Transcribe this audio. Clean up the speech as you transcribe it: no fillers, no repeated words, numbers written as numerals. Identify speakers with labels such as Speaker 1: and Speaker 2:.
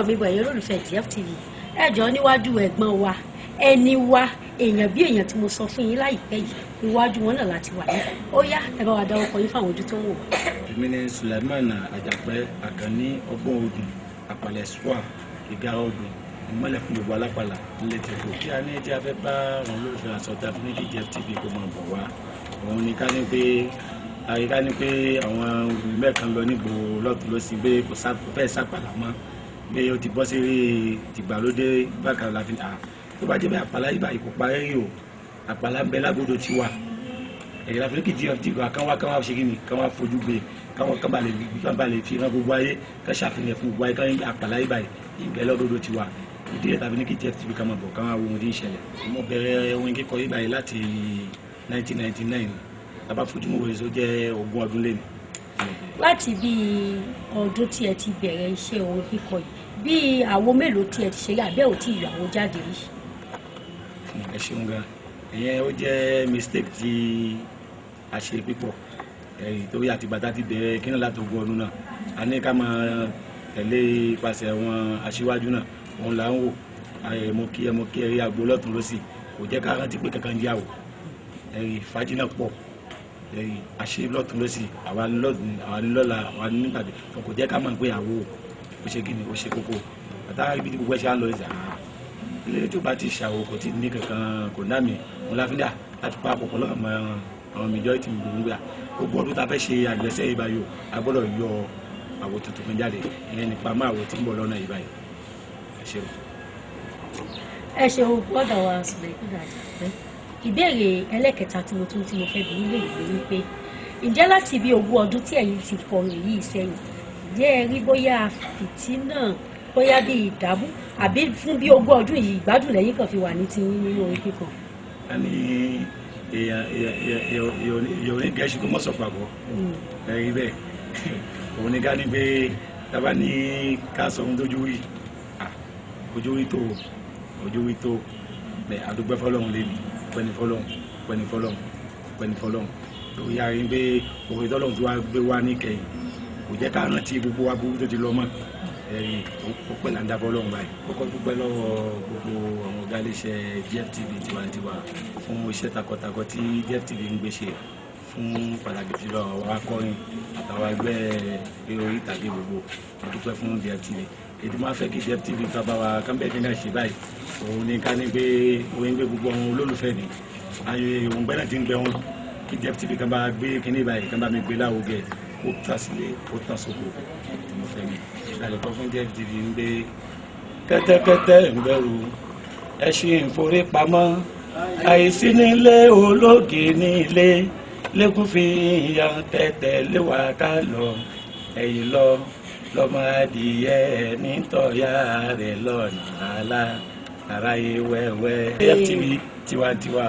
Speaker 1: lórúkọ mi bọ̀ ẹ̀yẹ́ olólùfẹ́ DFTV ẹjọ́ níwájú ẹ̀gbọ́n wa ẹni wa èèyàn bí èèyàn tí mo sọ fún yín láìpẹ́ yìí iwájú wọn náà láti wà ní ó yá ẹ bá wa dá ọkọ yín fáwọn ojú tó ń wò.
Speaker 2: èmi ni Sulaiman Àjàpẹ́ Àkànní ọgbọ́n odùn àpàlẹ̀ swa ìgárá odùn ìmọ̀lẹ̀ fún gbogbo alápàlà nílẹ̀ tẹ̀kọ̀ kí a ní tí a fẹ́ bá àwọn olólùfẹ́ àsọ̀tà fún ní DFTV kó máa bọ̀ wá òun ni ká ní pé àwọn mẹ́ẹ̀kan lọ níbo lọ́tún ló sì gbé kò fẹ́ sàpàlà mọ́ pé ó ti bọ́ sí tìgbàlódé bákan láfi tó bá jẹ́ bẹ́ẹ̀ àpàlà yìí báyìí kò parẹ́ rí o àpàlà ń bẹ lágbódò ti wà ẹ̀yìn láfi ní kí DFTV káwá ṣe kí ni káwá fojú gbé káwọn kan bá lè fi hàn gbogbo ayé ká ṣàfihàn fún gbogbo ayé káwọn àpàlà yìí báyìí ìbẹ̀ lọ́dọọdọ ti wà ìdí ẹ̀ tàbí ní kí DFTV ká máa bọ̀ káwọn àwọn ohun tí ń ṣẹlẹ̀ mo bẹ̀rẹ̀ ohun kíkọ yìí báyìí láti 1999 tàbá fojú mọ́ wòye tó jẹ́ 20 ọdún lẹ́nu.
Speaker 1: láti bí ọdún tí ẹ ti bẹ̀rẹ̀ iṣẹ́ ohun kíkọ yìí bí àwo mélòó tí ẹ ti ṣe àbẹ́ ò tí ì yọ àwo jáde rí.
Speaker 2: ẹ ṣeun gan ìyẹn ó jẹ́ mistake tí a ṣe pípọ̀ torí àtìgbà tá ti bẹ̀rẹ̀ kí náà láti 20 ọdún náà a ní ká máa tẹ̀lé ipasẹ̀ wọn aṣíwájú náà òun là ń wò mo kí ẹ̀rí àgbo lọ́tún lọ́sì kò jẹ́ ká rántí pé kankan yà wò ẹ̀rí fàájì náà pọ̀ ẹ̀rí àṣẹ lọ́tún lọ́sì àwa lọ́la àwa nígbàdí kò jẹ́ ká máa pé àwo ó ṣe kí ni ó ṣe kókó àtàwọn ibi tí gbogbo ẹ̀ṣẹ̀ á lọ ẹ̀ṣẹ̀ ilé tó bá ti ṣàwò kò tí ní kankan kò ná mi òun láfi dà láti pa àpòpọ̀ lọ́wọ́ àwọn majority gbogbo gbà gbogbo ọdún tá a fẹ́ ṣe àgbẹ̀sẹ̀ yìí báyìí a gbọ́dọ̀ yọ àwo tuntun kan jáde ìyẹn nípa máa àwo tí ń bọ̀ lọ́nà yìí báyìí ẹ ṣeun.
Speaker 1: ẹ ṣeun gbọ́dọ̀ wa Sulaiman Àjàpẹ́ ìbéèrè ẹlẹ́kẹta tí mo fẹ́ bí nílé ìwé wípé ǹjẹ́ láti bí 20 ọdún tí ẹ̀yin ti kọrin yìí sẹ́yìn ǹjẹ́ ẹ rí bóyá fìtínà bóyá bí ìdààmú àbí fún bí 20 ọdún yìí ìgbádùn lẹ́yìn kan fi wà ní tiyín nínú orin kíkọ.
Speaker 2: a ní èèyàn ní gẹ̀ẹ́sì tó mọ̀ sọ̀pàgọ́ ẹ̀rí bẹ́ẹ̀ òun ní ká ní pé tábà ní ká sọ ohun tójú rí ojú rí tó bẹ́ẹ̀ àdúgbò fọlọ́run lé ní pẹ́ni fọlọ́run tó yára ní pé òwe tọ́lọ́run tó wá gbé wá níkẹyìn kò jẹ́ ká rántí gbogbo aburú tó ti lọ mọ́ ẹ̀rí ó pẹ̀lú àǹdàbọ̀ ọlọ́run báyìí kọ́kọ́ dúpẹ́ lọ́wọ́ gbogbo àwọn ọ̀gá iléeṣẹ́ DFTV tiwantiwa fún iṣẹ́ takuntakun tí DFTV ń gbé ṣe fún pàtàkì jùlọ àwọn akọrin àtàwọn ẹgbẹ́ eré orí ìtàgé gbogbo a dúpẹ́ fún DFTV èdè máa fẹ́ kí DFTV tábà wa kánbẹ́ẹ̀dì náà ṣe báyìí òun ní ká ní pé òun ń gbé gbogbo àwọn olólùfẹ́ ni ayé òun gbẹ́ náà ti ń gbẹ wọn kí DFTV kan bá gbé kíní báyìí kan bá mi gbé láwùjẹ ó tà sílé ó tà sóko mo fẹ́ mi ìlànà kan fún DFTV ń gbé kẹ́tẹ́kẹ́tẹ́ ń bẹ̀rù ẹṣin ìforí pamọ́ àìsí nílé olóògì ní ilé lẹ́kùn fi yan tẹ̀tẹ̀ léwà ká lọ ẹ̀yìn lọ lọ́mọ adìyẹ nítọ̀yà rẹ̀ lọ́nà àlá àráyé wẹ́wẹ́ DFTV tiwantiwa.